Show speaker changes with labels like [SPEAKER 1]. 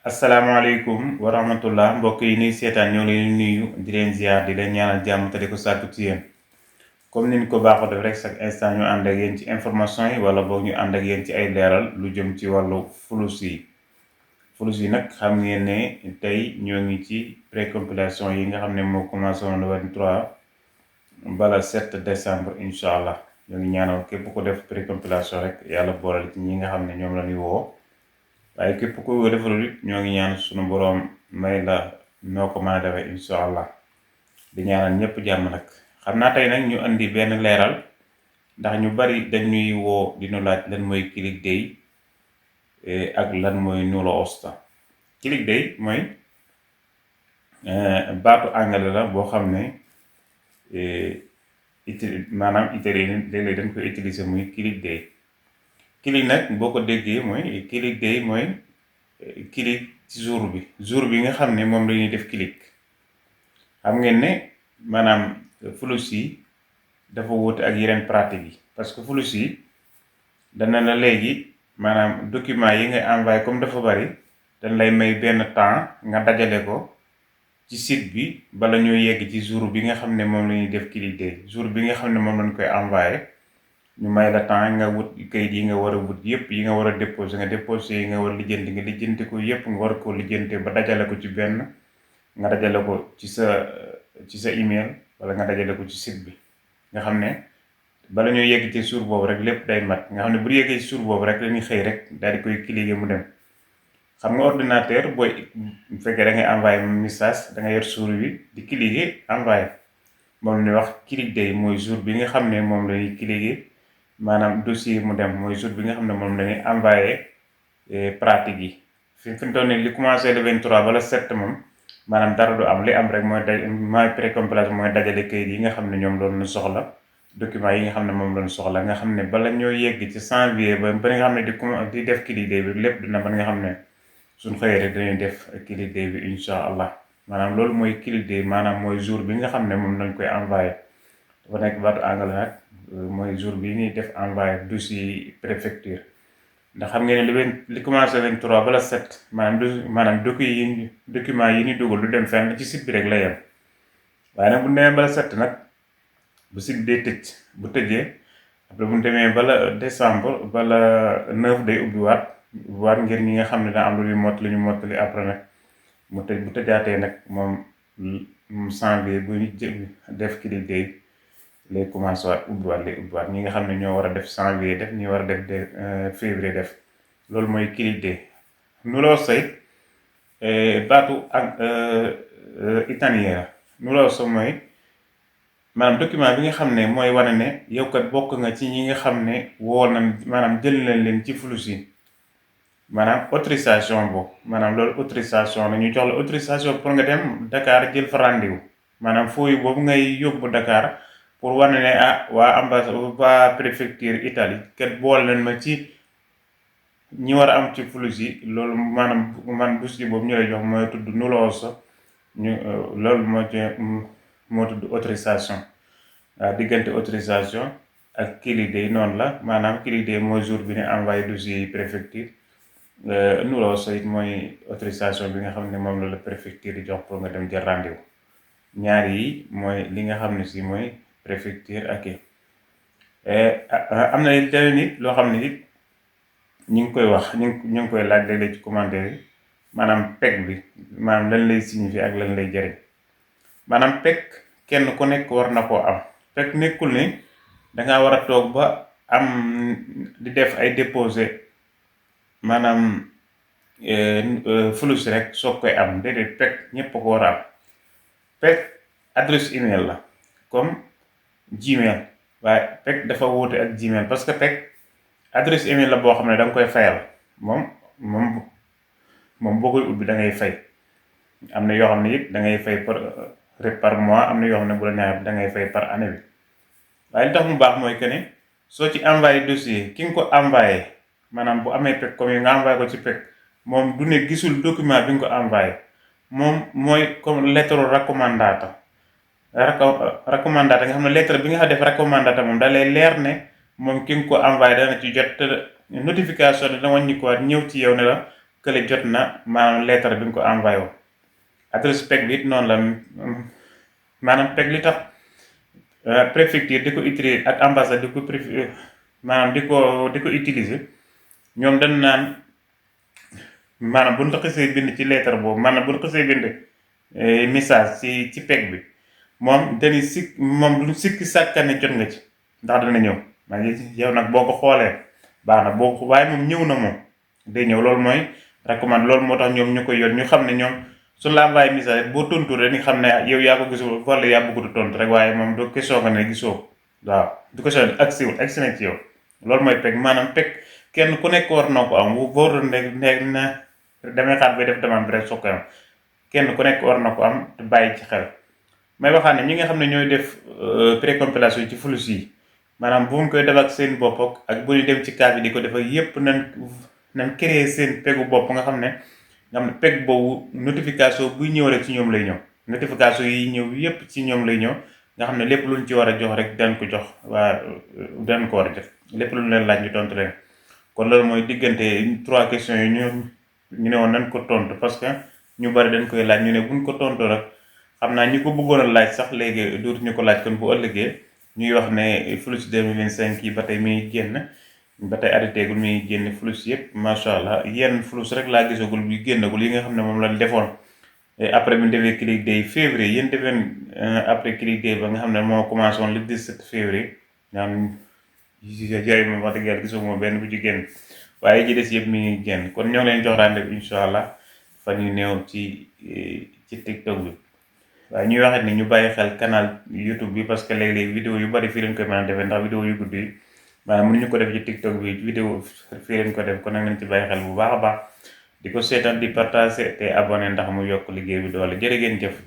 [SPEAKER 1] asalaamaaleykum wa rahmatullah mbokk yi nuy seetaan ñoo leen nuyu di leen ziar di leen ñaanal jàmm te di ko sàkku ci yéen comme niñ ko baaxoo def rek chaque instant ñu ànd ak yéen ci information yi wala boog ñu ànd ak yéen ci ay leeral lu jëm ci wàllu fulus yi nag xam ngeen ne tey ñoo ngi ci précompilation yi nga xam ne moo commencé woon le 23 bala 7 décembre incha allah ñoo ngi ñaanal képp ko def précompilation rek yàlla boolal ci ñi nga xam ne ñoom la ñuy woo. waaye képp ku defalul it ñoo ngi ñaan sunu boroom may la noo ko mën a defee incha allah di ñaanal ñëpp jàmm nag xam naa tey nag ñu indi benn leeral ndax ñu bari dañuy woo di nu laaj lan mooy Click Day ak lan mooy Nulla Osta. Click Day mooy baatu anglais la boo xam ne maanaam italien léeg-léeg dañ koy utiliser muy Click Day. click nag boo ko déggee mooy Click Day mooy click ci jour bi nga xam ne moom la ñuy def click. xam ngeen ne maanaam fulus yi dafa wuute ak yeneen pratique yi parce que fulus yi dana la léegi maanaam document yi ngay envoyé comme dafa bari dañ lay may benn temps nga dajale ko ci site bi bala ñoo yegg ci jour bi nga xam ne moom la ñuy def Click Day jour bi nga xam ne moom lañ koy envoyé. ñu may la temps nga wut kayit yi nga war a wut yëpp yi nga war a déposé yi nga war a lijjanti nga lijjanti ko yëpp nga war koo lijjante ba dajale ko ci benn nga dajale ko ci sa email wala nga dajale ko ci site bi nga xam ne bala ñoo yegg ci jour boobu rek lépp day mat nga xam ne bu yeggee ci jour boobu rek dañuy xëy rek daal di koy cliquer mu dem. xam nga ordinateur booy bu fekkee da ngay envoyé message da nga yor souris bi di cliquer envoyé moom la ñuy wax Click Day mooy jour bi nga xam ne moom la ñuy cliquer maanaam dossier mu dem mooy jour bi nga xam ne moom lañuy envoyé pratique yi fi mu toll nii li commencé le 23 ba le 7 moom maanaam dara du am li am rek mooy précompilation mooy dajale kayit yi nga xam ne ñoom doon soxla document yi nga xam ne moom doon soxla nga xam ne bala ñoo yegg ci janvier ba nga xam ne di def Click Day bi lépp dina ba nga xam ne suñ xëyee rek dañuy def Click Day bi incha allah maanaam loolu mooy Click Day maanaam mooy jour bi nga xam ne moom lañ koy envoyé dafa nekk baatu anglais nag mooy jour bi ñuy def envoyé dossier préfecture ndax xam ngeen ne li commencé 23 ba la 7 maanaam document yi ñu dugal du dem fenn ci site bi rek la yem waaye nag bu demee ba la 7 nag bu site bi day tëj bu tëjee après bu ñu demee ba la décembre ba la 9 day ubbiwaat ngir ñi nga xam ne daa am lu ñu mottali après nag mu tëj bu tëjaatee nag moom janvier bu ñu def Click Day lay commencé waat ubbiwaat ñi nga xam ne ñoo war a def janvier def ñi war a def février def loolu mooy Click Day. Nulla Osta baatu ak italien Nulla Osta mooy maanaam document bi nga xam ne mooy wane ne yow kat bokk nga ci ñi nga xam ne woo nañ maanaam jël nañ leen ci fulus yi maanaam autorisation boobu maanaam loolu autorisation la ñu jox la autorisation pour nga dem Dakar jël fa rendez-vous maanaam fooyu boobu ngay yóbbu Dakar. pour wane ne waa ambassade waa préfecture Italie kat boole leen ma ci ñi war a am ci fulus yi loolu maanaam man dossier boobu ñu lay jox mooy tudd Nulla Osta loolu moo tudd autorisation waaw diggante autorisation ak Click Day noonu la maanaam Click Day mooy jour bi ne envoyé dossier yi préfecture Nulla Osta mooy autorisation bi nga xam ne moom la préfecture di jox pour nga dem jël rendez-vous ñaar yi mooy li nga xam ne si mooy préfecture ak am na leneen nit loo xam ne it ñu ngi koy wax ñu ngi koy laaj léeg-léeg ci commentaire yi maanaam PEC bi maanaam lan lay signifier ak lan lay jëriñ maanaam PEC kenn ku nekk war na koo am PEC nekkul ne dangaa war a toog ba am di def ay déposé maanaam fulus rek soog koy am déedéet PEC ñëpp ko war a am PEC adresse email la comme Gmail waaye PEC dafa wuute ak Gmail parce que PEC adresse email la boo xam ne da nga koy fayal moom boo koy ubbi da ngay fay am na yoo xam ne it da ngay fay par mois am na yoo xam ne bu la neexee da ngay fay par année bi waaye li tax mu baax mooy que ne soo ci envoyé dossier ki nga ko envoyé maanaam bu amee PEC comme yi nga envoyé ko ci PEC moom du ne gisul document bi nga ko envoyé moom mooy comme lettre raccomandata nga xam ne lettre bi nga xam def raccomandata moom da lay leer ne moom ki nga ko envoyé dana ci jot notification dana wàññi ko ñëw ci yow ne la kële jot na maanaam lettre bi nga ko envoyé woon. adresse PEC bi it noonu la maanaam PEC li tax préfecture di ko utiliser ak ambassade di ko maanaam di ko utiliser ñoom dañ naan maanaam bu ñu la xasee bind ci lettre boobu maanaam bu ñu xasee bind message ci PEC bi moom dañuy moom lu sikki sàkkane jot nga ci ndax dana ñëw maa ngi yow nag boo ko xoolee baax na boo ko waaye moom ñëw na moom day ñëw loolu mooy recommande loolu moo tax ñoom ñu koy yor ñu xam ne ñoom suñu la envoyé message boo tontu rek ni xam ne yow yaa ko gisul wala yaa bëggut a tontu rek waaye moom du question nga ne gisoo waaw du question agsi na ci yow loolu mooy PEC maanaam PEC kenn ku nekk war na ko am boo doon ne na damay xaar bay def demande bi rek soo koy am kenn ku nekk war na ko am te bàyyi ci xel. may waxaan ne ñi nga xam ne ñooy def précompilation ci flux yi maanaam bu mu koy def ak seen bopp ak bu ñu dem ci cas bi di ko def ak yépp nañ créer seen PECu bopp nga xam ne PEC boobu notification buy ñëw rek ci ñoom lay ñëw notification yi ñëw yépp ci ñoom lay ñëw nga xam ne lépp luñ ci war a jox rek dañ ko jox waa dañ ko war a jox lépp luñ leen laaj ñu tontu leen. kon loolu mooy diggante 3 questions yi ñu ne woon nañ ko tontu parce que ñu bari dañ koy laaj ñu ne buñ ko tontu rek xam naa ñi ko bëggoon a laaj sax léegi dootuñu ko laaj kon bu ëllëgee ñuy wax ne flux 2025 yi ba tey mi ngi génn ba tey arrêté gul mi ngi génn flux yëpp macha allah yenn flux rek laa gisagul bi génnagul yi nga xam ne moom la defoon après bi ñu defee click day février yéen defeen après click day ba nga xam ne moo commencé woon le 17 février ñaan yooyu moom wax dëgg yàlla gisuma benn bu ci génn waaye ji des yëpp mi ngi génn kon ñoo ngi leen jox rendez-vous incha allah fan yu néew ci TikTok bi. waaye ñuy waxit ni ñu bàyyi xel canal YouTube bi parce que léeg-léeg vidéo yu bari fii lañ koy mën a defee ndax vidéo yu gudd yi maanaam mënuñu ko def ci TikTok bi vidéo fii lañ ko def kon nag nañ ci bàyyi xel bu baax a baax di ko seetaan di partager te abonné ndax mu yokk liggéey bi doole jërë ngeen jëf.